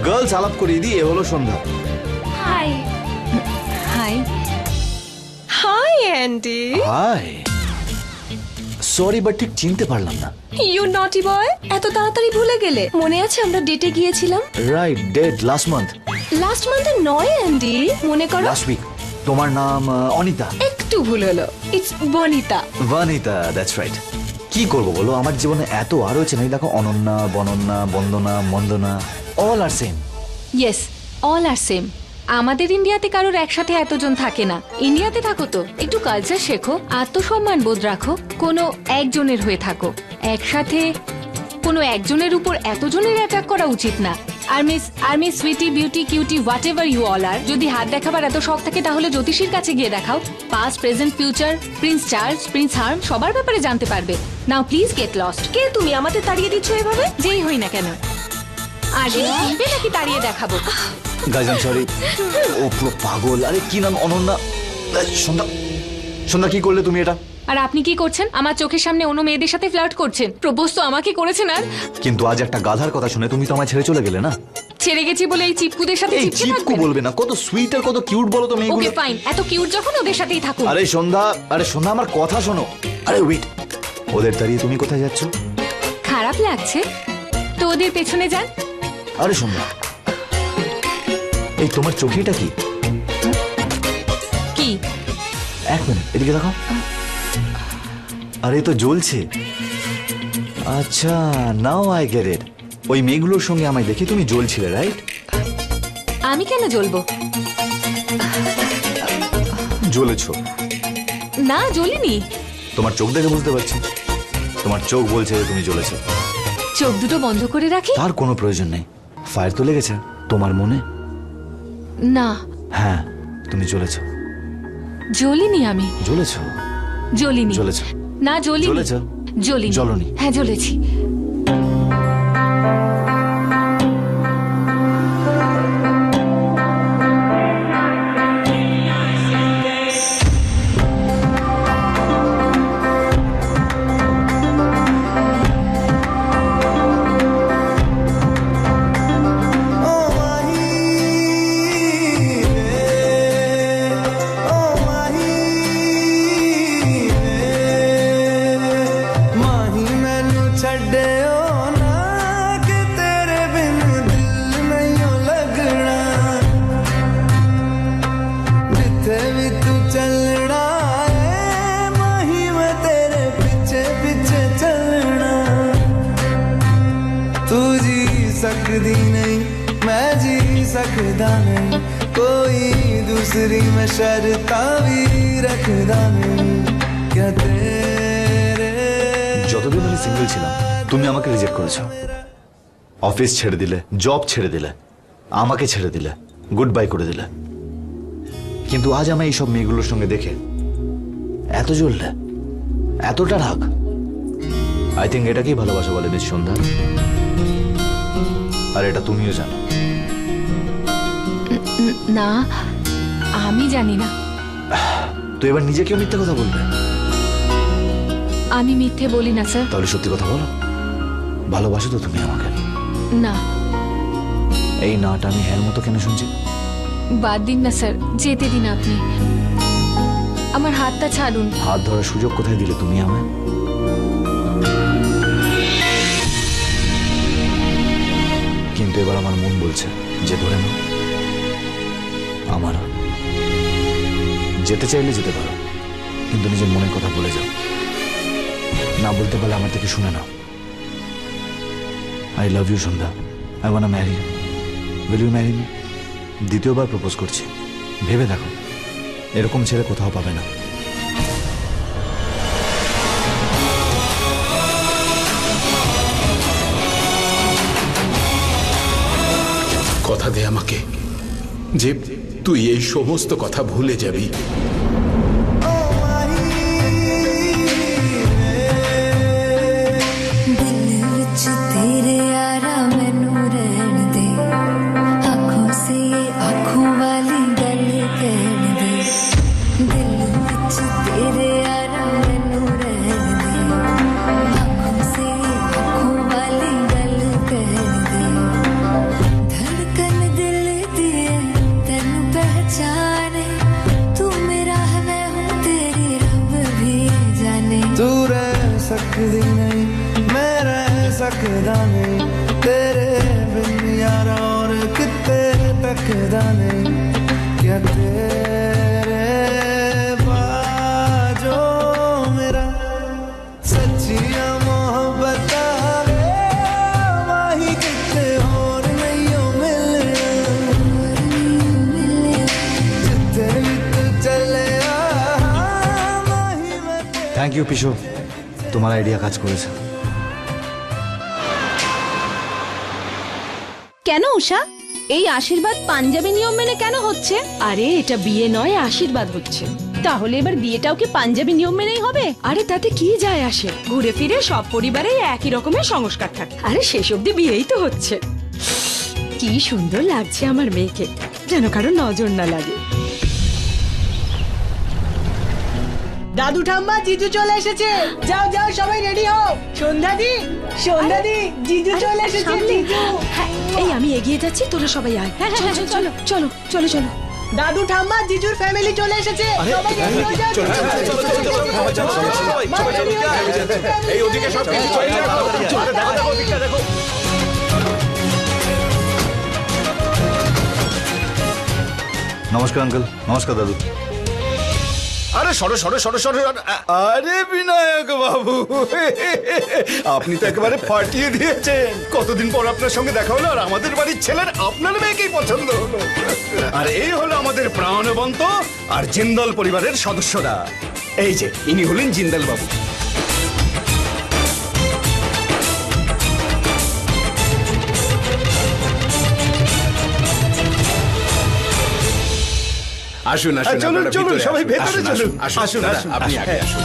Girls আলাপ করিয়ে দিই, এ হলো Sandhya. Hi hi hi Andy. Hi, sorry but ঠিক চিনতে পারলাম না। ইউ নটি বয়, এত তাড়াতাড়ি ভুলে গেলে? মনে আছে আমরা ডেটে গিয়েছিলাম? Right, date last month. Last মান্থে নয় অ্যান্ডি, মনে করো। Last week. তোমার নাম অনিতা? একটু ভুল হলো, it's Banita. Vanita, that's right. কি করবো বলো, আমার জীবনে এত আর হয়েছে না, দেখো অনন্যা, বনন্যা, বন্দনা, মন্দনা, অল আর সেম। ইয়েস, অল আর সেম। আমাদের ইন্ডিয়াতে কারোর একসাথে এতজন থাকে না। ইন্ডিয়াতে থাকো তো একটু কালচার শেখো, আত্মসম্মান বোধ রাখো, কোনো একজনের হয়ে থাকো। একসাথে কোনো একজনের উপর এতজনের অ্যাটাক করা উচিত না। আর miss sweetie, beauty, cutie, whatever you all are, যদি হাত দেখাবার এত শখ থাকে তাহলে জ্যোতিষীর কাছে গিয়ে দেখাও। Past, present, future, Prince Charles, Prince harm সবার ব্যাপারে জানতে পারবে। নাও প্লিজ গেট লস্ট। কে তুমি, আমাদের তাড়িয়ে দিচ্ছ এভাবে? যেই হই না কেন, আগে কিনবে নাকি তাড়িয়ে দেখাবো? Guys I am sorry. ও পুরো পাগল। আরে কি নাম, অনন্যা। সন্ধ্যা, সন্ধ্যা কি করলে তুমি এটা? আর আপনি কি করছেন? আমার চোখের সামনে অন্য মেয়েদের সাথে ফ্লার্ট করছেন। প্রপোজ তো আমাকে করেছেন। আর কিন্তু আজ একটা গাধার কথা শুনে তুমি তো আমায় ছেড়ে চলে গেলে না? ছেড়ে গেছি বলে এই চিপকুদের সাথে এই চিপকে চিপকু থাকবেন? বলবে না, কত সুইট আর কত কিউট বলো তো মেয়েগুলো। ওকে ফাইন, এত কিউট যখন ওদের সাথেই থাকুন। আরে সন্ধ্যা, আরে সন্ধ্যা আমার কথা শোনো। আরে ওয়েট, ওদের দাঁড়িয়ে তুমি কোথায় যাচ্ছ? খারাপ লাগছে তো ওদের পেছনে যান। আরে সন্ধ্যা, এই তোমার চোখে এটা কি? কি? এক মিনিট এদিকে দেখো। আরে তো জ্বলছে। আচ্ছা, নাও আই গেট ইট। ওই মেয়েগুলোর সঙ্গে আমায় দেখে তুমি জ্বলছিলে, রাইট? আমি কেন জ্বলবো? জ্বলেছো। না, জ্বলিনি। তোমার চোখ দেখে বুঝতে পারছি। তোমার চোখ বলছে যে তুমি জ্বলেছো। চোখ দুটো বন্ধ করে রাখি? তার কোনো প্রয়োজন নেই। ফায়ার তো লেগেছে তোমার মনে। না, হ্যাঁ, তুমি জ্বলেছো। জ্বলিনি। আমি জ্বলেছো। জ্বলিনি। জ্বলেছো। না, জ্বলিনি। জ্বলেছো। জ্বলিনি। জ্বলনি। হ্যাঁ, জ্বলেছি। सकदी नहीं मैं जी सकदा नहीं कोई दूसरी में शर्ता भी रखदा नहीं क्या तेरे। যতদিন আমি সিঙ্গেল ছিলাম তুমি আমাকে রিজেক্ট করেছো। অফিস ছেড়ে দিলে, জব ছেড়ে দিলে, আমাকে ছেড়ে দিলে, গুড বাই করে দিলে। কিন্তু আজ আমি এইসব মেয়েগুলোর সঙ্গে দেখে এত জ্বললে, এতটা রাগ। আই থিঙ্ক এটাকেই ভালোবাসা বলে মিস সন্ধ্যা। আর এটা তুমিও জানো। না, আমি জানি না। তো এবার নিজেকেও মিথ্যে কথা বলবে? আমি মিথ্যে বলি না স্যার। তাহলে সত্যি কথা বলো, ভালোবাসো তো তুমি আমাকে? না। এই নাটা আমি হ্যার মতো কেন শুনছি? বাদ দিন না স্যার, যেতে দিন আপনি। আমার হাতটা ছাড়ুন। হাত ধরার সুযোগ কোথায় দিলে তুমি আমায়? কিন্তু এবার আমার মন বলছে যে ধরে নাও। আমারও যেতে চাইলে যেতে পারো, কিন্তু নিজের মনের কথা বলে যাও। না বলতে পারলে আমার থেকে শুনে নাও। I love you Sandhya. I want to marry you. Will you marry me? দ্বিতীয়বার প্রপোজ করছি। ভেবে দেখো, এরকম ছেলে কোথাও পাবে না। কথা দে আমাকে যে তুই এই সমস্ত কথা ভুলে যাবি। रखदा नहीं क्या तेरे बाजो मेरा सच्चिया मोहब्बत माही किते होर नहीं मिलना जिथे भी तू चले माही मैं থ্যাংক ইউ পিসু, তোমার আইডিয়া কাজ করেছে। কেন উষা, এই আশীর্বাদ পাঞ্জাবি নিয়ম মেনে কেন হচ্ছে? আরে এটা বিয়ে নয়, আশীর্বাদ হচ্ছে। তাহলে এবার বিয়েটাও কি পাঞ্জাবি নিয়ম মেনেই হবে? আরে তাতে কি যায় আসে, ঘুরে ফিরে সব পরিবারেই একই রকমের সংস্কার থাকে। আরে শেষ অব্দি বিয়েই তো হচ্ছে। কি সুন্দর লাগছে আমার মেয়েকে, যেন কারো নজর না লাগে। দাদু ঠাম্মা জিজু চলে এসেছে, যাও যাও সবাই রেডি হও। সন্ধ্যাদি, সন্ধ্যাদি, জিজু চলে এসেছে, সামনে। জিজু। হ্যাঁ, এই আমি এগিয়ে যাচ্ছি, তোরা সবাই আয়। চলো চলো চলো চলো চলো চলো। দাদু ঠাম্মা জিজুর ফ্যামিলি চলে এসেছে, সবাই রেডি হয়ে যাও। এই ওদিকে সব কিছু চলে যাও। নমস্কার আঙ্কেল। নমস্কার দাদু। আরে সরো সরো সরো সরো। আরে বিনায়ক বাবু, আপনি তো একেবারে ফাটিয়ে দিয়েছেন। কতদিন পর আপনার সঙ্গে দেখা হলো, আর আমাদের বাড়ির ছেলের আপনার মেয়েকেই পছন্দ হলো। আর এই হলো আমাদের প্রাণবন্ত আর জিন্দাল পরিবারের সদস্যরা। এই যে ইনি হলেন জিন্দাল বাবু। আসুন আসুন, চলুন আপনারা চলুন, ভিতরে সবাই আসুন। ভেতরে আসুন, চলুন। আসুন, আসুন দাদা, আসুন, আপনি আগে হ্যাঁ। আসুন।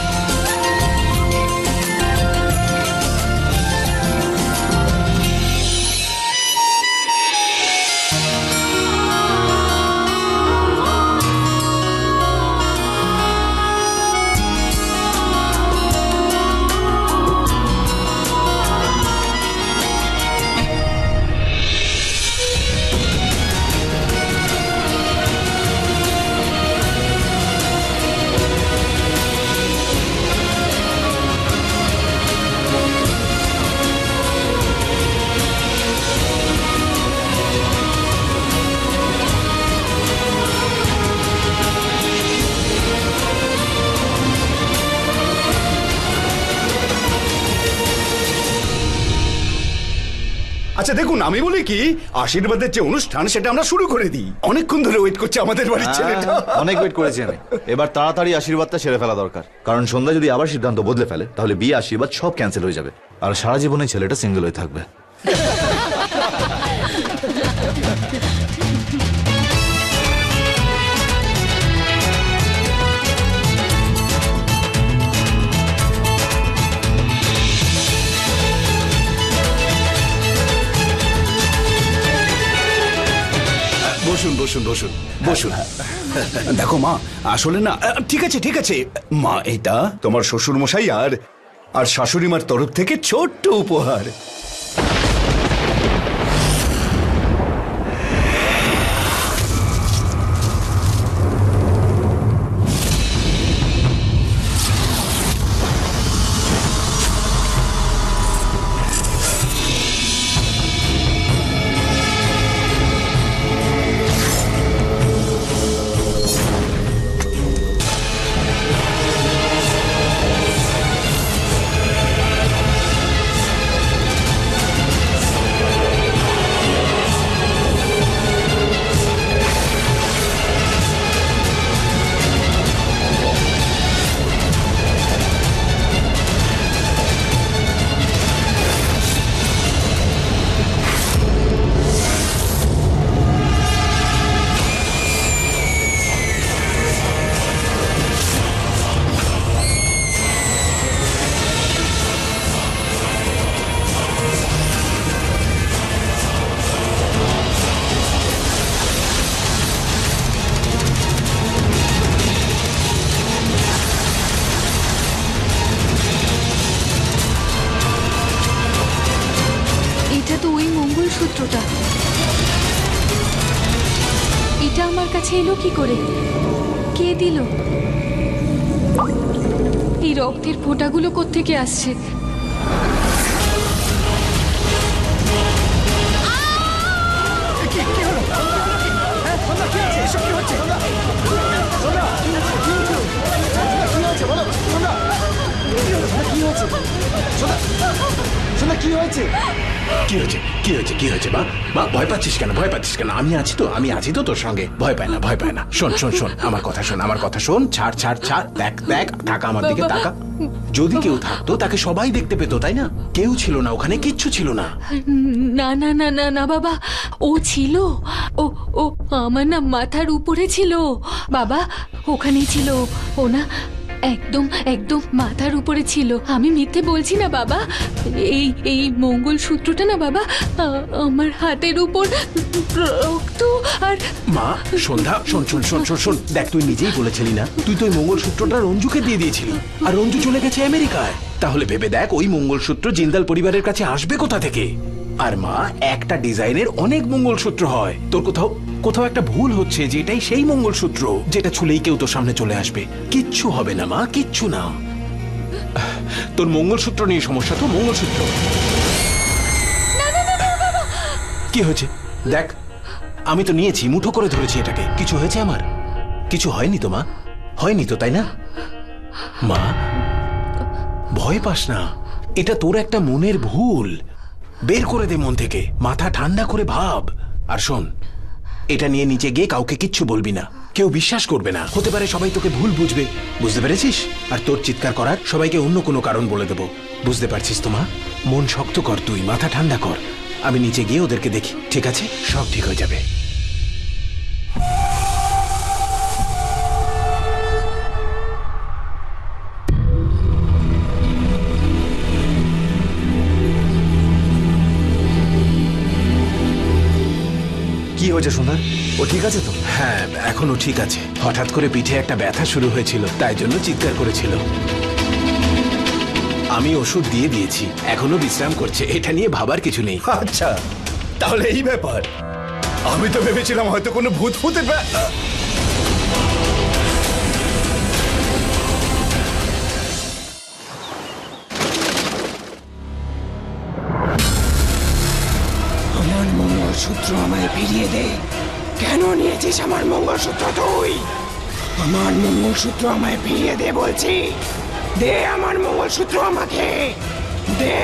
আচ্ছা দেখুন, আমি বলি কি, আশীর্বাদের যে অনুষ্ঠান সেটা আমরা শুরু করে দিই। অনেকক্ষণ ধরে ওয়েট করছে আমাদের বাড়ির ছেলেটা। অনেক ওয়েট করেছি আমি। এবার তাড়াতাড়ি আশীর্বাদটা সেরে ফেলা দরকার, কারণ সন্ধ্যা যদি আবার সিদ্ধান্ত বদলে ফেলে তাহলে বিয়ে আশীর্বাদ সব ক্যান্সেল হয়ে যাবে, আর সারা জীবনে ছেলেটা সিঙ্গেল হয়ে থাকবে। বসুন বসুন বসুন বসুন। দেখো মা, আসলে না, ঠিক আছে ঠিক আছে মা, এটা তোমার শ্বশুর মশাই আর শাশুড়ি মার তরফ থেকে ছোট্ট উপহার। সূত্রটা এটা আমার কাছে এলো কি করে? কে দিল? এই রক্তের ফোঁটাগুলো কোত্থেকে আসছে? কি হয়েছে? কি হয়েছে কি হয়েছে কি হয়েছে মা? মা ভয় পাচ্ছিস কেন? ভয় পাচ্ছিস কেন? আমি আছি তো তোর সঙ্গে। ভয় পায় না ভয় পায় না। শোন শোন শোন আমার কথা শোন, আমার কথা শোন। ছাড় ছাড় ছাড়, দেখ দেখ, তাকা আমার দিকে তাকা। যদি কেউ থাকতো তাকে সবাই দেখতে পেতো, তাই না? কেউ ছিল না ওখানে, কিচ্ছু ছিল না। না না না না না বাবা, ও ছিল। ও ও আমার না মাথার উপরে ছিল বাবা, ওখানেই ছিল ও না, একদম একদম মাথার উপরে ছিল। আমি মিথ্যে বলছি না বাবা। এই মঙ্গলসূত্রটা না বাবা আমার হাতের উপর রক্ত আর। মা সন্ধ্যা, শোন শোন শোন শোন শোন, দেখ তুই নিজেই বলেছিলি না তুই তো ওই মঙ্গলসূত্রটা রঞ্জুকে দিয়ে দিয়েছিলি, আর রঞ্জু চলে গেছে আমেরিকায়। তাহলে ভেবে দেখ ওই মঙ্গলসূত্র জিন্দাল পরিবারের কাছে আসবে কোথা থেকে? আর মা, একটা ডিজাইনের অনেক মঙ্গলসূত্র হয়। তোর কোথাও কোথাও একটা ভুল হচ্ছে, যেটাই সেই মঙ্গলসূত্র যেটা ছুলেই কেউ তোর সামনে চলে আসবে। কিচ্ছু হবে না মা, কিচ্ছু না। তোর মঙ্গলসূত্র নিয়ে সমস্যা তো, মঙ্গলসূত্র। কি হয়েছে দেখ, আমি তো নিয়েছি, মুঠো করে ধরেছি এটাকে। কিছু হয়েছে আমার? কিছু হয়নি তো মা, হয়নি তো, তাই না মা? ভয় পাস না, এটা তোর একটা মনের ভুল। বের করে দে মন থেকে, মাথা ঠান্ডা করে ভাব। আর শোন, এটা নিয়ে নিচে গিয়ে কাউকে কিচ্ছু বলবি না, কেউ বিশ্বাস করবে না। হতে পারে সবাই তোকে ভুল বুঝবে, বুঝতে পেরেছিস? আর তোর চিৎকার করার সবাইকে অন্য কোনো কারণ বলে দেবো, বুঝতে পারছিস তো মা? মন শক্ত কর, তুই মাথা ঠান্ডা কর। আমি নিচে গিয়ে ওদেরকে দেখি, ঠিক আছে? সব ঠিক হয়ে যাবে। কি হয়েছে সন্ধ্যা? ও ঠিক আছে তো? হ্যাঁ, এখনো ঠিক আছে। হঠাৎ করে পিঠে একটা ব্যথা শুরু হয়েছিল, তাই জন্য চিৎকার করেছিল। আমি ওষুধ দিয়ে দিয়েছি, এখনো বিশ্রাম করছে। এটা নিয়ে ভাবার কিছু নেই। আচ্ছা, তাহলে এই ব্যাপার। আমি তো ভেবেছিলাম হয়তো কোনো ভূত ফুতের আমার মঙ্গলসূত্র আমায় ফিরিয়ে দে। কেন নিয়েছিস আমার মঙ্গলসূত্র তুই? আমার মঙ্গলসূত্র আমায় ফিরিয়ে দে বলছি। দে আমার মঙ্গলসূত্র আমাকে, দে।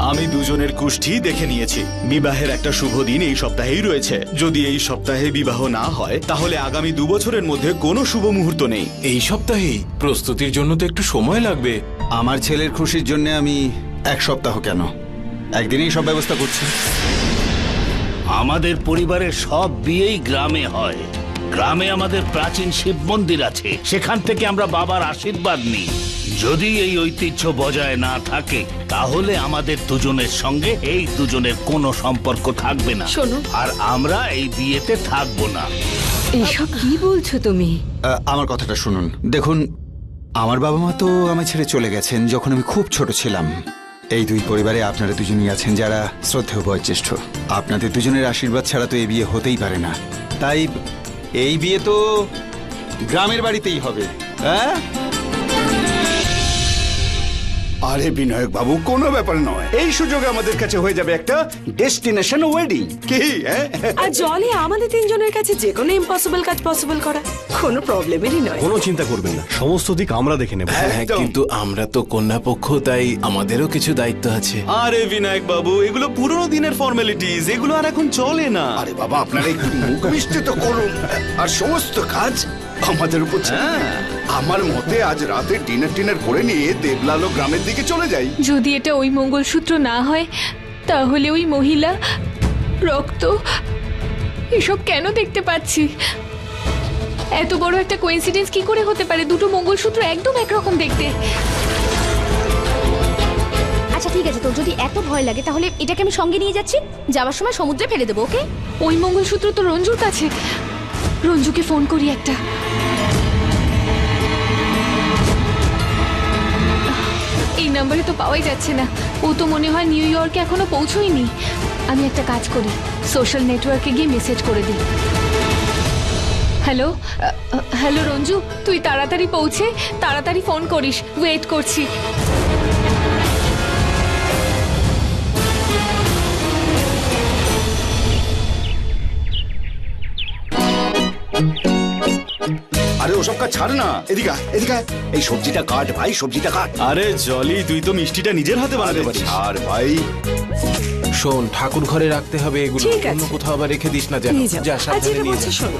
আমি দুজনের কুষ্ঠি দেখে নিয়েছি। বিবাহের একটা শুভ দিন এই সপ্তাহেই রয়েছে। যদি এই সপ্তাহে বিবাহ না হয় তাহলে আগামী 2 বছরের মধ্যে কোনো শুভ মুহূর্ত নেই। এই সপ্তাহেই? প্রস্তুতির জন্য তো একটু সময় লাগবে। আমার ছেলের খুশির জন্য আমি 1 সপ্তাহ কেন, একদিনেই সব ব্যবস্থা করছি। আমাদের পরিবারের সব বিয়েই গ্রামে হয়। গ্রামে আমাদের প্রাচীন শিব মন্দির আছে, সেখান থেকে আমরা বাবার আশীর্বাদ নিই। যদি এই ঐতিহ্য বজায় না থাকে তাহলে আমাদের দুজনের সঙ্গে এই দুজনের কোনো সম্পর্ক থাকবে না। শোনো, আর আমরা এই বিয়েতে থাকবো না। এসব কি বলছো তুমি? আমার কথাটা শুনুন। দেখুন, আমার বাবা মা তো আমায় ছেড়ে চলে গেছেন যখন আমি খুব ছোট ছিলাম। এই দুই পরিবারে আপনারা দুজনই আছেন যারা শ্রদ্ধেয় বয়োজ্যেষ্ঠ। আপনাদের দুজনের আশীর্বাদ ছাড়া তো এই বিয়ে হতেই পারে না। তাই এই বিয়ে তো গ্রামের বাড়িতেই হবে। হ্যাঁ? আরে বিনায়ক বাবু, কোনো ব্যাপার নয়। এই সুযোগে আমাদের কাছে হয়ে যাবে একটা ডেস্টিনেশন ওয়েডিং। কি আর জলে আমাদের তিনজনের কাছে যে কোনো ইম্পসিবল কাজ পসিবল করা কোনো প্রবলেমেরই নয়। কোনো চিন্তা করবেন না, সমস্ত দিক আমরা দেখে নেব। হ্যাঁ, কিন্তু আমরা তো কন্যা পক্ষ, তাই আমাদেরও কিছু দায়িত্ব আছে। আরে বিনায়ক বাবু, এগুলো পুরনো দিনের ফর্মালিটিজ, এগুলো আর এখন চলে না। আরে বাবা, আপনারা একটু মুখ মিষ্টি তো করুন। আর সমস্ত কাজ আমাদের উপর ছেড়ে দিন। আমার মতে আজ রাতে ডিনার করে নিয়ে দেবলালো গ্রামের দিকে চলে যাই। যদি এটা ওই মঙ্গলসূত্র না হয় তাহলে ওই মহিলা, রক্ত, এসব কেন দেখতে পাচ্ছি? এত বড় একটা কোইন্সিডেন্স কি করে হতে পারে? দুটো মঙ্গলসূত্র একদম একরকম দেখতে। আচ্ছা ঠিক আছে, তোর যদি এত ভয় লাগে তাহলে এটাকে আমি সঙ্গে নিয়ে যাচ্ছি, যাওয়ার সময় সমুদ্রে ফেলে দেবো। ওকে? ওই মঙ্গলসূত্র তো রঞ্জুর কাছে। রঞ্জুকে ফোন করি একটা। এই নাম্বারে তো পাওয়াই যাচ্ছে না। ও তো মনে হয় নিউ ইয়র্কে এখনো পৌঁছোয়নি। আমি একটা কাজ করি, সোশ্যাল নেটওয়ার্কে গিয়ে মেসেজ করে দিই। হ্যালো হ্যালো রঞ্জু, তুই তাড়াতাড়ি পৌঁছে তাড়াতাড়ি ফোন করিস, ওয়েট করছি। আরে ওসব কাজ ছাড় না, এদিকে আয়, এদিকে আয়। এই সবজিটা কাট ভাই, সবজিটা কাট। আরে জলি, তুই তো মিষ্টিটা নিজের হাতে বানাতে আরে পারিস। ছাড় ভাই। শোন, ঠাকুর ঘরে রাখতে হবে এগুলো, ঠিক আছে। অন্য কোথাও আবার রেখে দিস না যেন। নিয়ে যাও। যা আর সাবধানে যেটা নিয়ে বলছি যা। শোনো,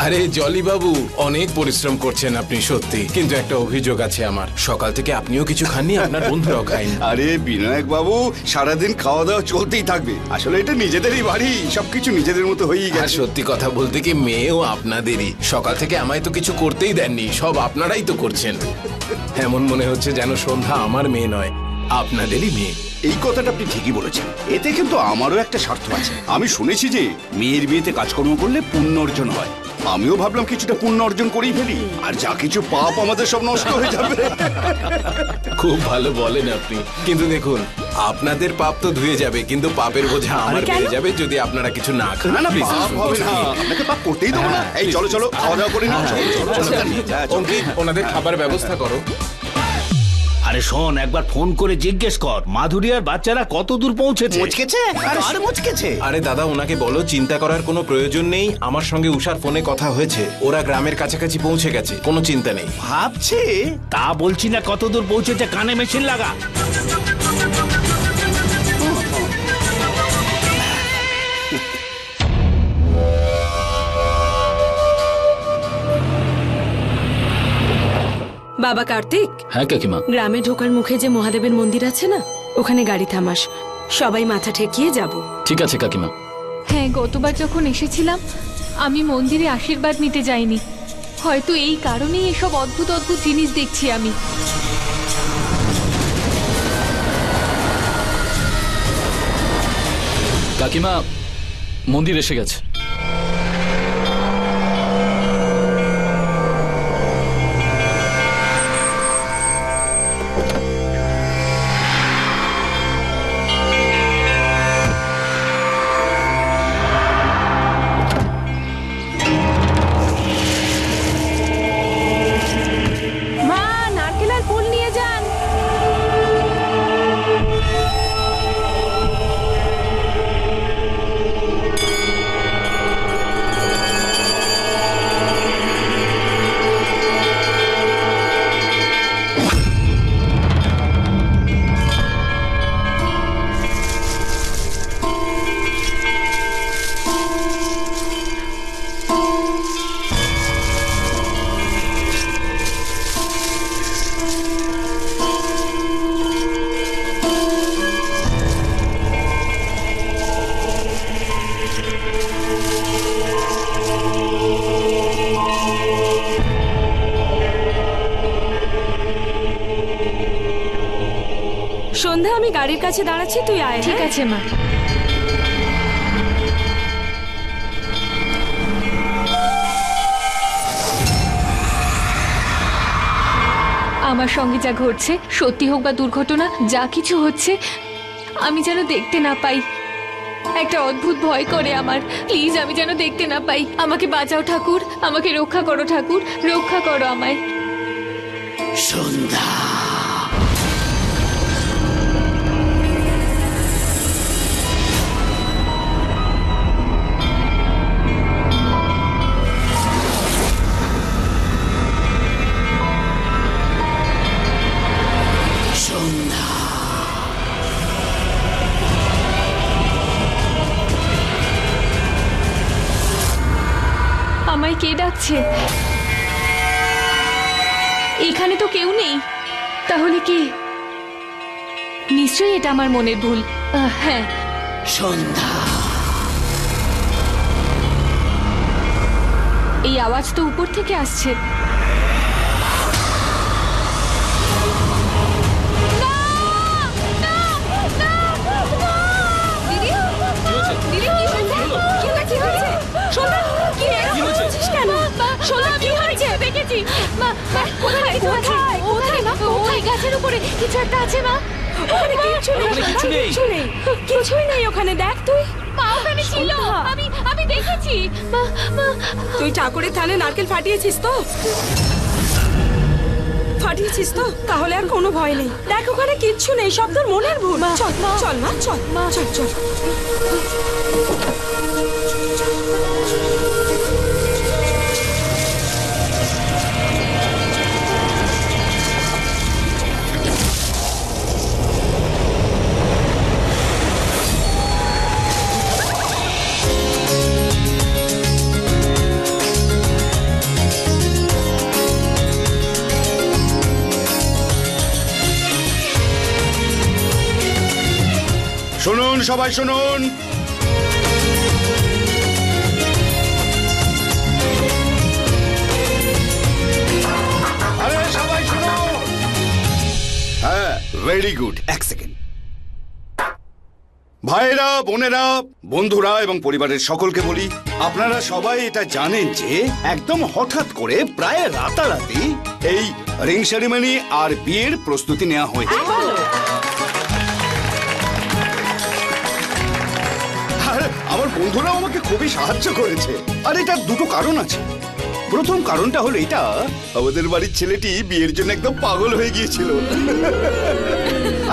আরে জলি বাবু, অনেক পরিশ্রম করছেন আপনি সত্যি, কিন্তু একটা অভিযোগ আছে আমার। সকাল থেকে আপনিও কিছু খাননি, আপনার বন্ধুরাও খায়নি। আরে বিনায়ক বাবু, সারাদিন খাওয়া দাওয়া চলতেই থাকবে। আসলে এটা নিজেদেরই বাড়ি, সবকিছু নিজেদের মতো হয়েই আর গেছে। সত্যি কথা বলতে কি, মেয়েও আপনাদেরই। সকাল থেকে আমায় তো কিছু করতেই দেননি, সব আপনারাই তো করছেন। এমন মনে হচ্ছে যেন সন্ধ্যা আমার মেয়ে নয়, আপনাদেরই মেয়ে। এই কথাটা আপনি ঠিকই বলেছেন। এতে কিন্তু আমারও একটা স্বার্থ আছে। আমি শুনেছি যে মেয়ের বিয়েতে কাজকর্ম করলে পুণ্য অর্জন হয়। আমিও ভাবলাম কিছুটা পুণ্য অর্জন করেই ফেলি, আর যা কিছু পাপ আমাদের সব নষ্ট হয়ে যাবে। খুব ভালো বলেন আপনি, কিন্তু দেখুন, আপনাদের পাপ তো ধুয়ে যাবে, কিন্তু পাপের বোঝা আমার বেড়ে যাবে যদি আপনারা কিছু না খান। না না, Please, পাপ হবে না, আপনাকে পাপ করতেই দেবো না। এই চলো চলো, খাওয়া দাওয়া করে নিও। চলো, চলো, চলো, যা, চলো। অঙ্কিত, ওনাদের খাবার ব্যবস্থা করো। আরে শোন, একবার ফোন করে জিজ্ঞেস কর মাধুরী আর বাচ্চারা কত দূর পৌঁছেছে। আরে দাদা, ওনাকে বলো চিন্তা করার কোনো প্রয়োজন নেই। আমার সঙ্গে উষার ফোনে কথা হয়েছে, ওরা গ্রামের কাছাকাছি পৌঁছে গেছে, কোনো চিন্তা নেই। ভাবছে তা বলছি না, কত দূর পৌঁছেছে কানে মেশিন লাগা। বাবা কার্তিক, হ্যাঁ কাকিমা। গ্রামে ঢোকার মুখে যে মহাদেবের মন্দির আছে না, ওখানে গাড়ি থামাস, সবাই মাথা ঠেকিয়ে যাব। ঠিক আছে কাকিমা। হ্যাঁ, গতবার যখন এসেছিলাম আমি মন্দিরে আশীর্বাদ নিতে যাইনি। হয়তো এই কারণেই এসব অদ্ভুত অদ্ভুত জিনিস দেখছি আমি। কাকিমা, মন্দির এসে গেছে। মা, নারকেল আর ফুল নিয়ে যান। সন্ধ্যা, আমি গাড়ির কাছে দাঁড়াচ্ছি, তুই আয়। ঠিক আছে মা। আমার সঙ্গে যা ঘটছে, সত্যি হোক বা দুর্ঘটনা, যা কিছু হচ্ছে আমি যেন দেখতে না পাই। একটা অদ্ভুত ভয় করে আমার। প্লিজ, আমি যেন দেখতে না পাই। আমাকে বাঁচাও ঠাকুর, আমাকে রক্ষা করো ঠাকুর, রক্ষা করো আমায়। সন্ধ্যা, আমায় কে ডাকছে? এখানে তো কেউ নেই। তাহলে কে? নিশ্চয়ই এটা আমার মনের ভুল। হ্যাঁ, সন্ধ্যা। এই আওয়াজ তো উপর থেকে আসছে। গাছের উপরে কিছু একটা আছে মা। ওখানে কিচ্ছু নেই, কিছুই নেই ওখানে, দেখ তুই। মা ওখানে ছিল, আমি দেখেছি। মা, মা, তুই ঠাকুরের থানে নারকেল ফাটিয়েছিস তো? ফাটিয়েছিস তো? তাহলে আর কোনো ভয় নেই। দেখ ওখানে কিচ্ছু নেই, সব তোর মনের ভুল। চল চল মা, চল মা, চল চল। শুনুন সবাই শুনুন, আরে সবাই শুনুন। হ্যাঁ, ভেরি গুড। এক সেকেন্ড। ভাইরা, বোনেরা, বন্ধুরা এবং পরিবারের সকলকে বলি, আপনারা সবাই এটা জানেন যে একদম হঠাৎ করে প্রায় রাতারাতি এই রিং সেরিমনি আর বিয়ের প্রস্তুতি নেওয়া হয়েছে। আর আমার বন্ধুরাও আমাকে খুবই সাহায্য করেছে। আর এটার দুটো কারণ আছে। প্রথম কারণটা হলো এটা, আমাদের বাড়ির ছেলেটি বিয়ের জন্য একদম পাগল হয়ে গিয়েছিল।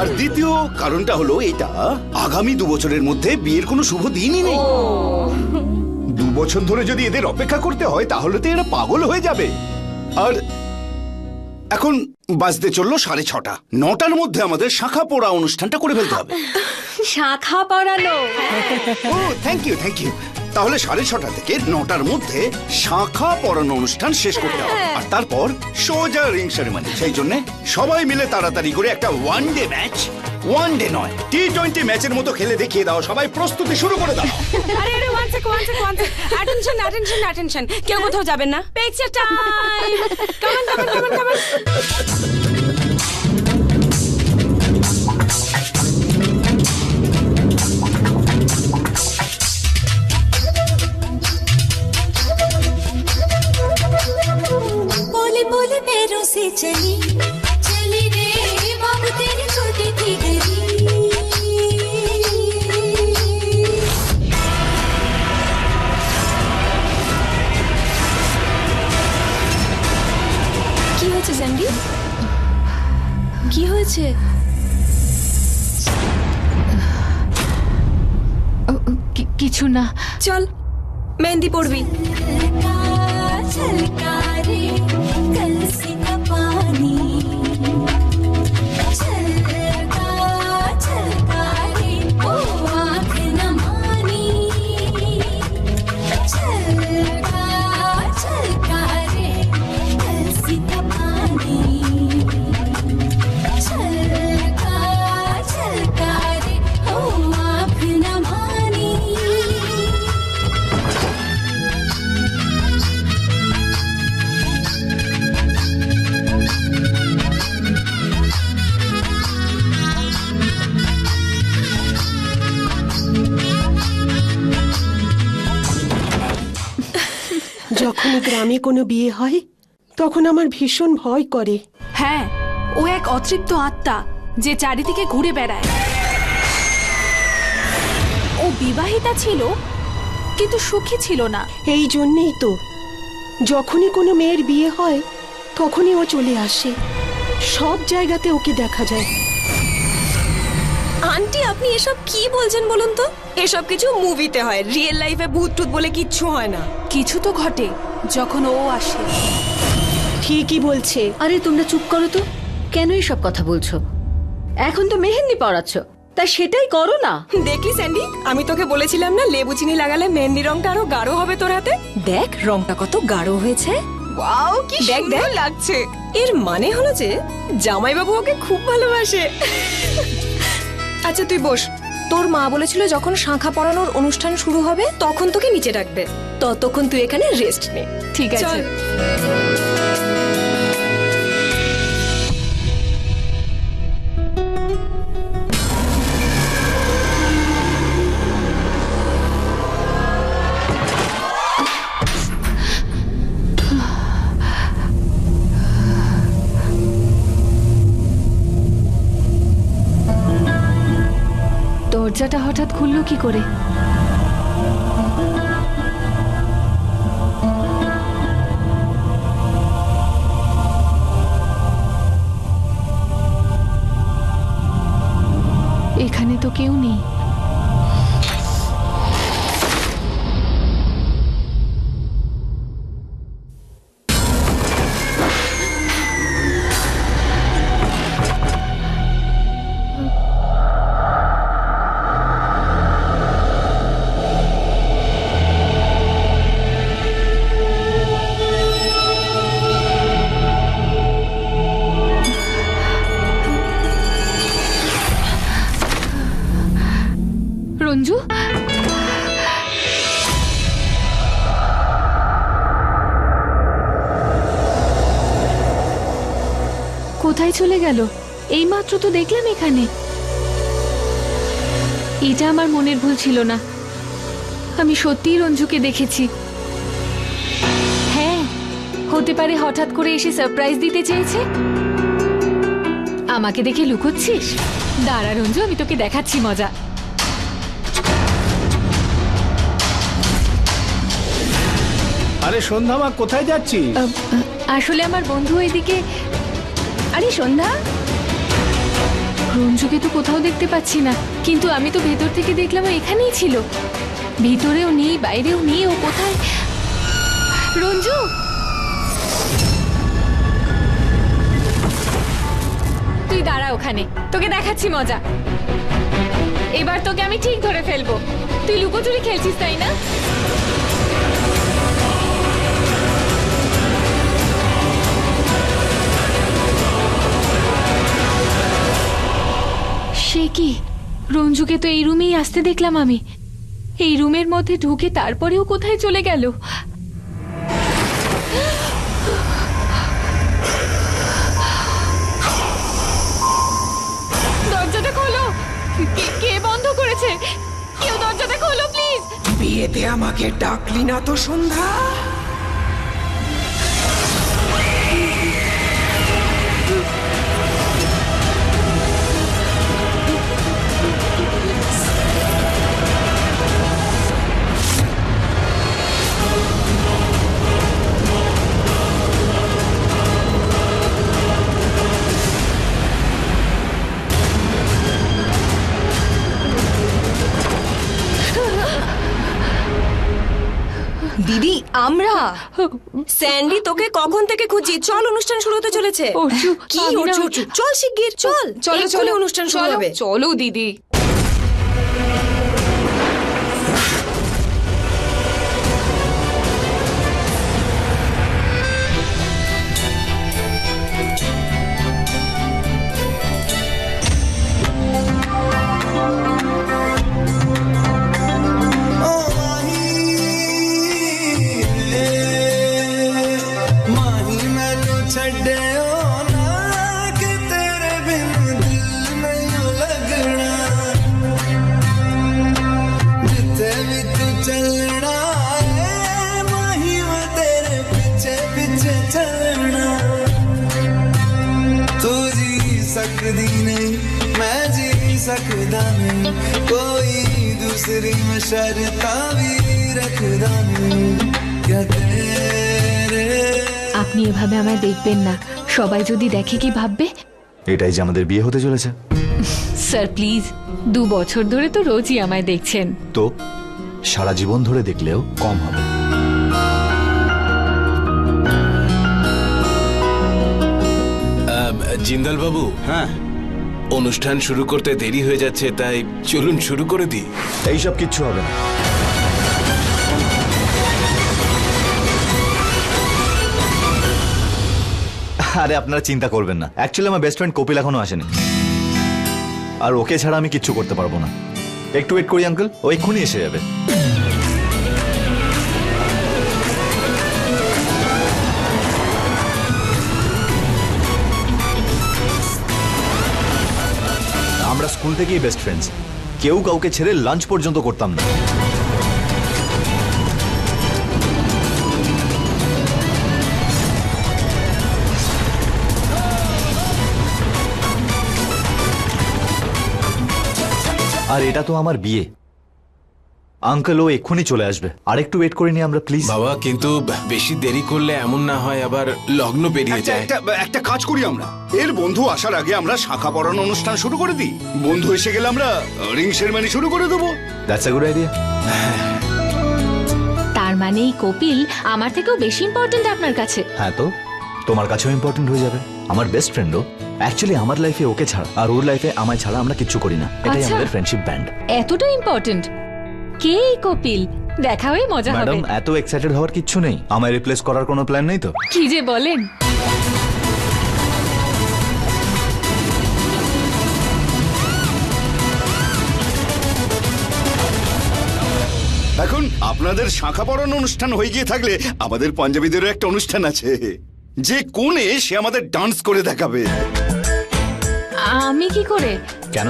আর দ্বিতীয় কারণটা হলো এটা, আগামী 2 বছরের মধ্যে বিয়ের কোনো শুভ দিনই নেই। 2 বছর ধরে যদি এদের অপেক্ষা করতে হয় তাহলে তো এরা পাগল হয়ে যাবে। আর এখন বাজতে চললো 6:30। 9টার মধ্যে আমাদের শাখা পড়া অনুষ্ঠানটা করে ফেলতে হবে। শাখা পড়ানো? ও থ্যাংক ইউ, থ্যাংক ইউ। তাহলে 6:30 থেকে 9টার মধ্যে শাখা পড়ানো অনুষ্ঠান শেষ করতে হবে। আর তারপর সোজা রিং সেরিমনি। সেই জন্য সবাই মিলে তাড়াতাড়ি করে একটা one day match, one day নয় T20 ম্যাচের মতো খেলে দেখিয়ে দাও। সবাই প্রস্তুতি শুরু করে দাও। আরে আরে ওয়ান সেক। অ্যাটেনশন। কেউ কোথাও যাবেন না। Picture time. Come on. बोले बोले पैरों से चली चली रे बाबू तेरी छोटी थी गली। কি হয়েছে স্যান্ডি? কি হয়েছে? কিছু না। চল মেহেন্দি পড়বি। छलका रे कलसी का पानी छलका छलका रे ओ आँख न मानी छलका छलका रे कलसी का पानी छलका छलका रे ओ आँख न मानी। যখনই গ্রামে কোনো বিয়ে হয় তখন আমার ভীষণ ভয় করে। হ্যাঁ, ও এক অতৃপ্ত আত্মা যে চারিদিকে ঘুরে বেড়ায়। ও বিবাহিতা ছিল কিন্তু সুখী ছিল না। এই জন্যেই তো যখনই কোনো মেয়ের বিয়ে হয় তখনই ও চলে আসে। সব জায়গাতে ওকে দেখা যায়। আন্টি, আপনি এসব কি বলছেন বলুন তো? এসব কিছু মুভিতে হয়, রিয়েল লাইফে ভূত টুত বলে কিচ্ছু হয় না। কিছু তো ঘটে যখন ও আসে। ঠিকই বলছে। আরে তোমরা চুপ করো তো, কেন এসব কথা বলছো? এখন তো মেহেন্দি পড়াচ্ছ, তাই সেটাই করো না। দেখলি স্যান্ডি, আমি তোকে বলেছিলাম না লেবু চিনি লাগালে মেহেন্দি রংটা আরো গাঢ় হবে তোর হাতে। দেখ রংটা কত গাঢ় হয়েছে। ওয়াও, কি সুন্দর লাগছে। এর মানে হলো যে জামাইবাবু ওকে খুব ভালোবাসে। আচ্ছা তুই বস। তোর মা বলেছিল যখন শাঁখা পরানোর অনুষ্ঠান শুরু হবে তখন তোকে নিচে ডাকবে। ততক্ষণ তুই এখানে রেস্ট নে। ঠিক আছে। দরজাটা হঠাৎ খুললো কি করে? এখানে তো কেউ নেই। রঞ্জু, কোথায় চলে গেল? এইমাত্র তো দেখলাম এখানে। এটা আমার মনের ভুল ছিল না, আমি সত্যিই রঞ্জুকে দেখেছি। হ্যাঁ, হতে পারে হঠাৎ করে এসে সারপ্রাইজ দিতে চেয়েছে। আমাকে দেখে লুকোচ্ছিস? দাঁড়া রঞ্জু, আমি তোকে দেখাচ্ছি মজা। আরে সন্ধ্যা মা, কোথায় যাচ্ছিস? আসলে আমার বন্ধু এদিকে। আরে সন্ধ্যা, রঞ্জুকে তো কোথাও দেখতে পাচ্ছি না, কিন্তু আমি তো ভেতর থেকে দেখলাম ও এখানেই ছিল। ভিতরেও নেই, বাইরেও নেই, ও কোথায়? রঞ্জু, তুই দাঁড়া ওখানে, তোকে দেখাচ্ছি মজা। এবার তোকে আমি ঠিক ধরে ফেলবো। তুই লুকোচুরি খেলছিস তাই না? সে কি, রঞ্জুকে তো এই রুমেই আসতে দেখলাম আমি। এই রুমের মধ্যে ঢুকে তারপরেও কোথায় চলে গেল? দরজাটা খোলো। কে বন্ধ করেছে? কেউ দরজাটা খোলো প্লিজ। বিয়েতে আমাকে ডাকলি না তো সন্ধ্যা? দিদি, আমরা স্যান্ডি তোকে কখন থেকে খুঁজি। চল, অনুষ্ঠান শুরু হতে চলেছে। কি অর্জু, চল শিগগির চল। চলো চলো, অনুষ্ঠান শুরু হবে। চলো দিদি। सकदी नहीं मैं जी सकदा नहीं कोई दूसरी में शर्ता भी रखदा नहीं क्या तेरे। আপনি এভাবে আমায় দেখবেন না, সবাই যদি দেখে কি ভাববে? এটাই যে আমাদের বিয়ে হতে চলেছে। স্যার প্লিজ, 2 বছর ধরে তো রোজই আমায় দেখছেন। তো সারা জীবন ধরে দেখলেও কম হবে। জিন্দাল বাবু, হ্যাঁ, অনুষ্ঠান শুরু করতে দেরি হয়ে যাচ্ছে, তাই চলুন শুরু করে দিই। এইসব কিচ্ছু হবে না। আরে আপনারা চিন্তা করবেন না, অ্যাকচুয়ালি আমার বেস্ট ফ্রেন্ড কপিল এখনো আসেনি, আর ওকে ছাড়া আমি কিচ্ছু করতে পারবো না। একটু ওয়েট করি আঙ্কেল, ও এক্ষুনি এসে যাবে। আমরা স্কুল থেকেই বেস্ট ফ্রেন্ডস, কেউ কাউকে ছেড়ে লাঞ্চ পর্যন্ত করতাম না। আর এটা তো আমার বিয়ে। আঙ্কেল ও এক্ষুনি চলে আসবে, আর একটু ওয়েট করে নি আমরা প্লিজ। বাবা, কিন্তু বেশি দেরি করলে এমন না হয় আবার লগ্ন পেরিয়ে যায়। একটা কাজ করি আমরা, এর বন্ধু আসার আগে আমরা শাখা পড়ানো অনুষ্ঠান শুরু করে দিই। বন্ধু এসে গেলে আমরা রিং সেরেমনি শুরু করে দেবো। That's a good idea. তার মানে এই কপিল আমার থেকেও বেশি ইম্পর্টেন্ট আপনার কাছে? হ্যাঁ, তো তোমার কাছেও ইম্পর্টেন্ট হয়ে যাবে। আমার বেস্ট ফ্রেন্ডও। অ্যাকচুয়ালি আমার লাইফে ওকে ছাড়া আর ওর লাইফে আমায় ছাড়া আমরা কিচ্ছু করি না। এটাই আচ্ছা। আমাদের ফ্রেন্ডশিপ ব্যান্ড। এতটা ইম্পর্টেন্ট? কে এই কপিল? দেখা হয়ে মজা হবে। ম্যাডাম, এত এক্সাইটেড হওয়ার কিচ্ছু নেই। আমায় রিপ্লেস করার কোনো প্ল্যান নেই তো? কি যে বলেন। আপনাদের শাঁখা পড়ানো অনুষ্ঠান হয়ে গিয়ে থাকলে আমাদের পাঞ্জাবিদেরও একটা অনুষ্ঠান আছে, যে কোণে সে আমাদের ডান্স করে দেখাবে। আমি কি করে? কেন?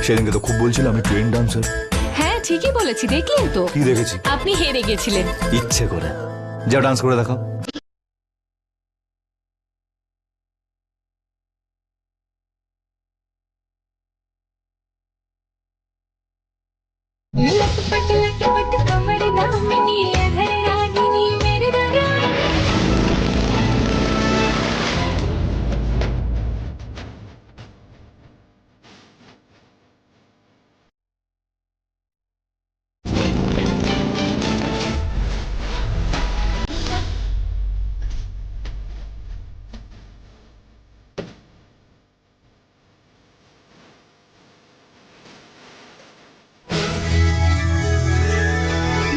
সেদিনকে তো খুব বলছিল আমি ট্রেন ডান্সার। হ্যাঁ ঠিকই বলেছি, দেখলেন তো? কি দেখেছি? আপনি হেরে গেছিলেন। ইচ্ছে করে। যাও ডান্স করে দেখাও। लटपट लटपट कमर दामिनी अधर रागिनी मेरे दरिया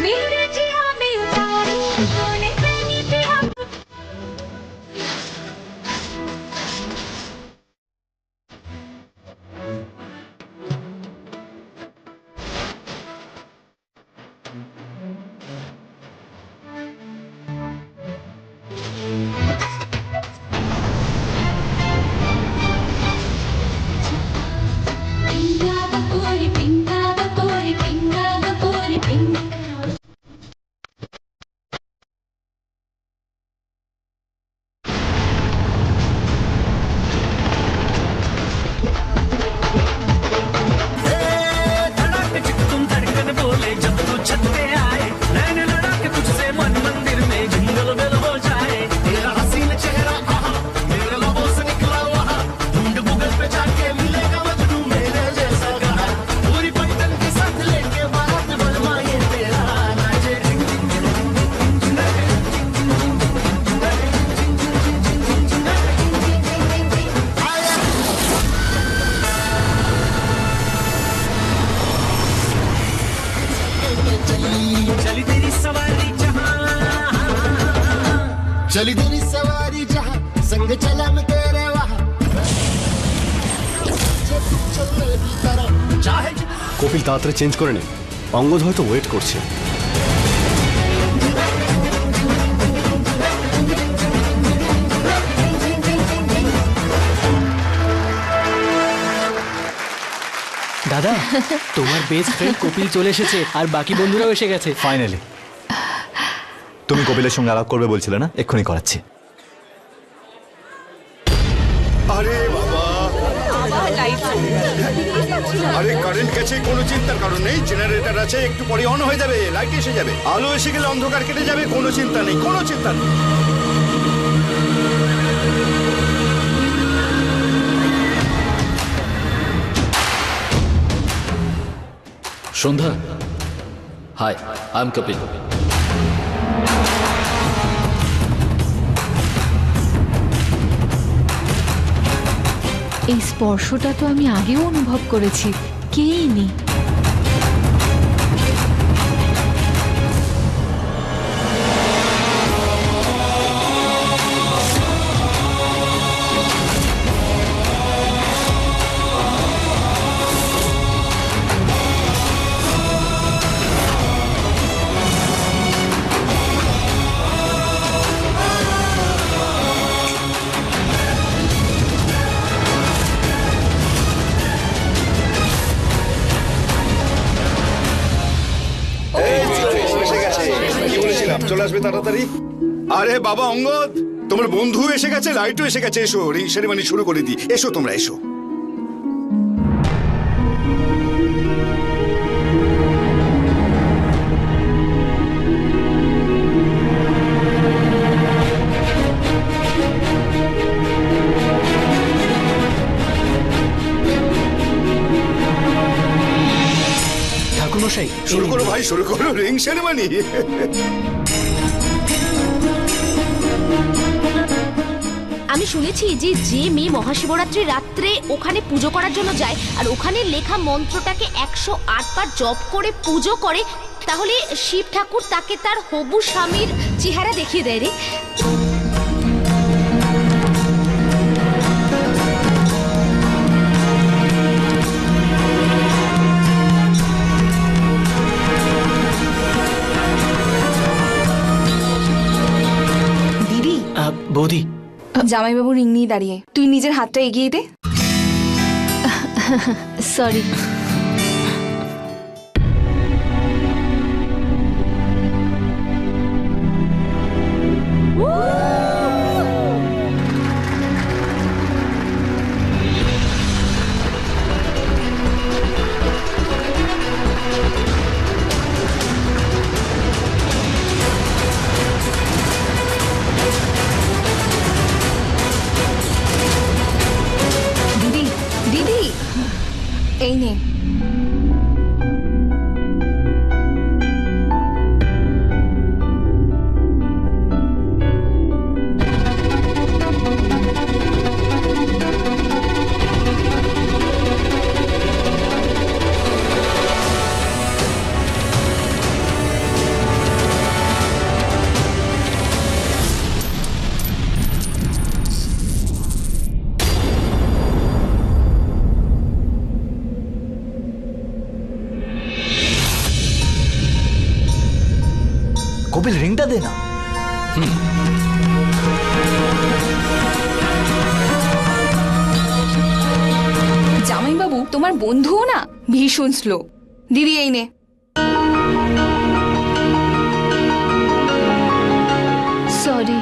मेरे जिया में उतारी तूने पहनी थी हम पिंगा बपोरी पिंगा बपोरी पिंगा तुम धड़कन बोले जब तू छत पे आए, नैन लड़ा के तुझसे मन मंदिर में जिंगल बेल हो जाए। तेरा हसीन चेहरा आहा, मेरे लबों से निकला वहा, ढूंढ गूगल पे जाके मिलेगा मजनू मेरे जैसा कहा। पूरी पलटन के साथ लेके बारात बनवाए तेरा नाचे डिंग डिंग डिंग डिंग चली तेरी सवारी जहां, चली तेरी सवारी जहां, संग चला मैं तेरे वहां। चाहे কপিল তাড়াতাড়ি চেঞ্জ করে নে, অঙ্গদ হয়তো ওয়েট করছে। দাদা তোমার বেস্ট ফ্রেন্ড কপিল চলে এসেছে আর বাকি বন্ধুরাও এসে গেছে। ফাইনালি। তুমি কপিলের সঙ্গে আলাপ করবে বলছিলে না, এক্ষুনি করাচ্ছি। আরে বাবা, আরে কারেন্ট গেছে, কোনো চিন্তার কারণ নেই। জেনারেটর আছে, একটু পরে অন হয়ে যাবে, লাইট এসে যাবে, আলো এসে গেলে অন্ধকার কেটে যাবে, কোনো চিন্তা নেই, কোনো চিন্তা নেই। সন্ধ্যা, হাই, আই এম কপিল। এই স্পর্শটা তো আমি আগেও অনুভব করেছি, কে ইনি? চলে আসবে তাড়াতাড়ি। আরে বাবা অঙ্গদ, তোমার বন্ধু এসে গেছে, লাইটও এসে গেছে, এসো রিং সেরেমনি শুরু করে দিই। এসো তোমরা, এসো। ঠাকুরমশাই শুরু করো ভাই, শুরু করো রিং সেরেমনি। আমি শুনেছি যে যে মেয়ে মহাশিবরাত্রি রাত্রে ওখানে পুজো করার জন্য যায় আর ওখানে লেখা মন্ত্রটাকে 108 বার জপ করে পুজো করে, তাহলে শিব ঠাকুর তাকে তার হবু স্বামীর চেহারা দেখিয়ে দেয় রে। জামাইবাবু রিং নিয়ে দাঁড়িয়ে, তুই নিজের হাতটা এগিয়ে দে। সরি। দিদি, দিদি, এই নে। কপিল রিংটা দে না। জামাইবাবু তোমার বন্ধুও না ভীষণ স্লো। দিদি এই নে। সরি।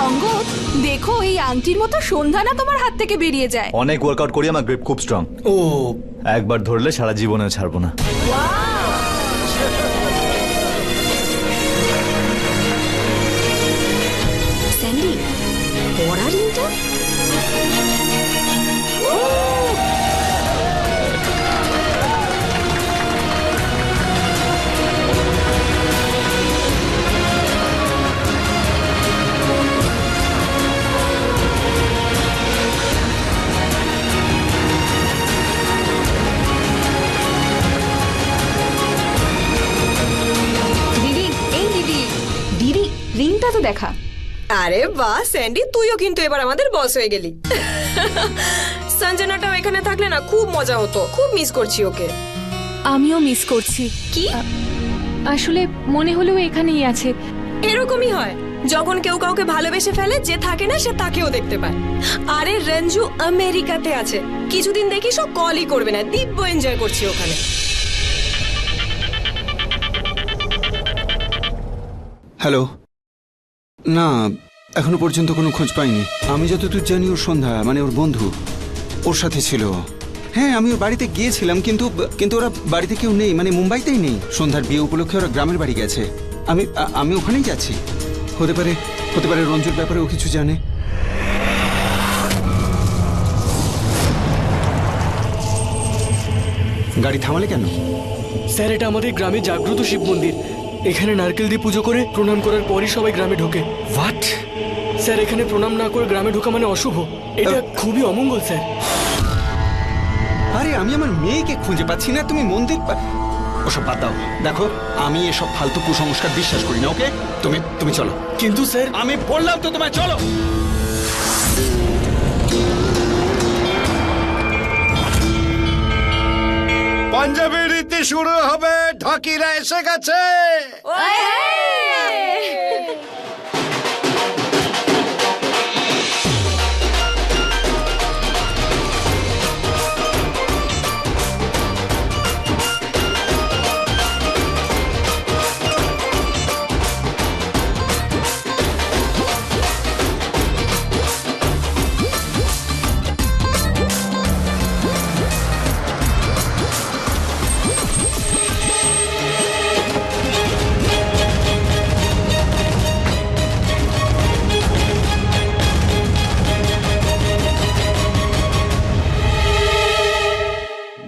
অঙ্গদ, দেখো এই আংটির মতো সন্ধ্যা না তোমার হাত থেকে বেরিয়ে যায়। অনেক ওয়ার্কআউট করি, আমার গ্রিপ খুব স্ট্রং। ও, একবার ধরলে সারা জীবনে ছাড়বো না। স্যান্ডি, পড়া রিংটা? দিদি, এই দিদি, দিদি রিংটা তো দেখা। আরে বাহ স্যান্ডি, তুইও কিন্তু এবার আমাদের বস হয়ে গেলি। সঞ্জনাটাও এখানে থাকলে না খুব মজা হতো, খুব মিস করছি ওকে। আমিও মিস করছি। কি? আসলে মনে হলেও এখানেই আছে। এরকমই হয় যখন কেউ কাউকে ভালোবেসে ফেলে, যে থাকে না সে তাকেও দেখতে পায়। আরে রঞ্জু আমেরিকাতে আছে, কিছুদিন দেখিস ও কলই করবে না, দিব্য এনজয় করছি ওখানে। হ্যালো। না, এখনো পর্যন্ত কোনো খোঁজ পাইনি। আমি যতদূর জানি ওর সন্ধ্যা মানে ওর বন্ধু ওর সাথে ছিল। হ্যাঁ, আমি ওর বাড়িতে গিয়েছিলাম, কিন্তু ওরা বাড়িতে কেউ নেই, মানে মুম্বাইতেই নেই। সন্ধ্যার বিয়ে উপলক্ষে ওরা গ্রামের বাড়ি গেছে। আমি ওখানেই যাচ্ছি। হতে পারে রঞ্জুর ব্যাপারে ও কিছু জানে। গাড়ি থামালে কেন? স্যার, এটা আমাদের গ্রামে জাগ্রত শিব মন্দির। এখানে নারকেল দিয়ে পুজো করে প্রণাম করার পরই সবাই গ্রামে ঢোকে। হোয়াট? স্যার, এখানে প্রণাম না করে গ্রামে ঢোকা মানে অশুভ। এটা খুবই অমঙ্গল স্যার। আরে আমি আমার মেয়েকে খুঁজে পাচ্ছি না, তুমি মন্দির ওসব বাদ দাও। দেখো, আমি এসব ফালতু কুসংস্কার বিশ্বাস করি না। ওকে, তুমি চলো। কিন্তু স্যার, আমি বললাম তো তোমায় চলো। পাঞ্জাবি রীতি শুরু হবে, ঢাকিরা এসে গেছে।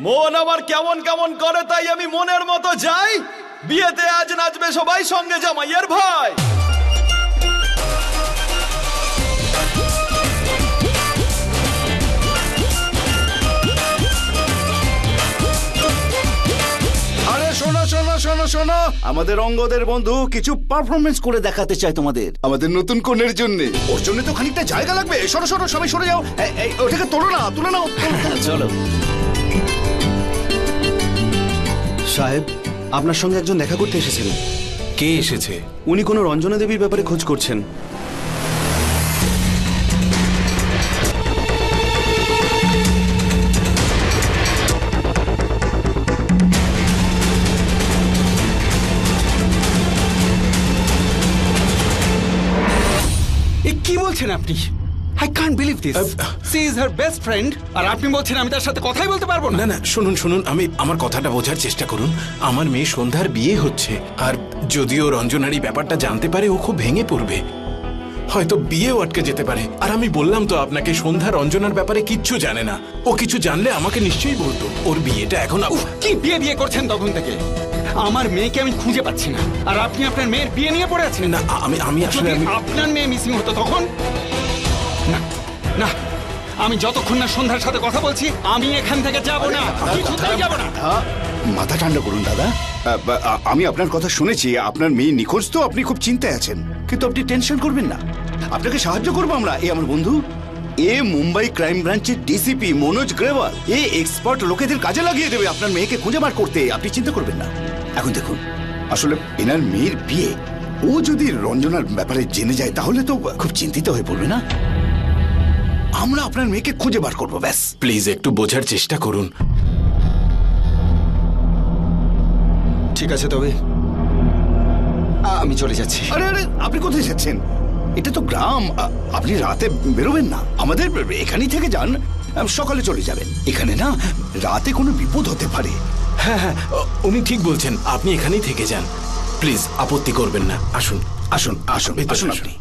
মন আমার কেমন কেমন করে, তাই আমি মনের মতো যাই। বিয়েতে আজ নাচবে সবাই, সঙ্গে জামাইয়ের ভাই। আরে শোনো শোনো শোনো শোনো, আমাদের অঙ্গদের বন্ধু কিছু পারফরমেন্স করে দেখাতে চাই তোমাদের, আমাদের নতুন কনের জন্য। ওর জন্য তো খানিকটা জায়গা লাগবে। সরো সরো, সবাই সরে যাও। ওটাকে তোলো না, তুলে নাও। চলো। সাহেব, আপনার সঙ্গে একজন দেখা করতে এসেছিলেন। কে এসেছে? উনি কোনো রঞ্জনা দেবীর ব্যাপারে খোঁজ করছেন। বলছেন আপনি? I can't believe this. She is her best friend, আর আপনি বলছেন আমি তার সাথে কথাই বলতে পারবো না? না না, শুনুন শুনুন, আমার কথাটা বোঝার চেষ্টা করুন। আমার মেয়ে সন্ধ্যার বিয়ে হচ্ছে, আর যদিও রঞ্জনার এই ব্যাপারটা জানতে পারে ও খুব ভেঙে পড়বে, হয়তো বিয়েও আটকে যেতে পারে। আর আমি বললাম তো আপনাকে, সন্ধ্যা রঞ্জনার ব্যাপারে কিচ্ছু জানে না। ও কিছু জানলে আমাকে নিশ্চয়ই বলতো। ওর বিয়েটা এখন কি বিয়ে করছেন তখন থেকে? আমার মেয়েকে আমি খুঁজে পাচ্ছি না, আর আপনি আপনার মেয়ের বিয়ে নিয়ে পড়ে আছেন। না, আমি আসলে আপনার মেয়ে মিসিং হতো তখন? না না, আমি যতক্ষণ না সন্ধ্যার সাথে কথা বলছি আমি এখান থেকে যাব না, কিছুতেই যাব না। মাথা ঠান্ডা করুন দাদা। আমি আপনার কথা শুনেছি, আপনার মেয়ে নিখোঁজ, তো আপনি খুব চিন্তায় আছেন, কিন্তু আপনি টেনশন করবেন না, আপনাকে সাহায্য করবো আমরা। এ আমার বন্ধু, এ মুম্বাই ক্রাইম ব্রাঞ্চের ডিসিপি মনোজ গ্রেওয়াল। এ এক্সপার্ট লোকেদের কাজে লাগিয়ে দেবে আপনার মেয়েকে খুঁজে বার করতে, আপনি চিন্তা করবেন না। এখন দেখুন, আসলে এনার মেয়ের বিয়ে, ও যদি রঞ্জনার ব্যাপারে জেনে যায় তাহলে তো খুব চিন্তিত হয়ে পড়বে না। আমরা আপনার মেয়েকে খুঁজে বার করবো, ব্যাস। প্লিজ একটু বোঝার চেষ্টা করুন। ঠিক আছে, তবে আমি চলে যাচ্ছি। আরে আরে, আপনি কোথায় যাচ্ছেন? এটা তো গ্রাম, আপনি রাতে বেরোবেন না। আমাদের এখানেই থেকে যান, সকালে চলে যাবেন। এখানে না রাতে কোনো বিপদ হতে পারে। হ্যাঁ হ্যাঁ, উনি ঠিক বলছেন, আপনি এখানেই থেকে যান। প্লিজ আপত্তি করবেন না, আসুন আসুন আসুন আসুন আপনি।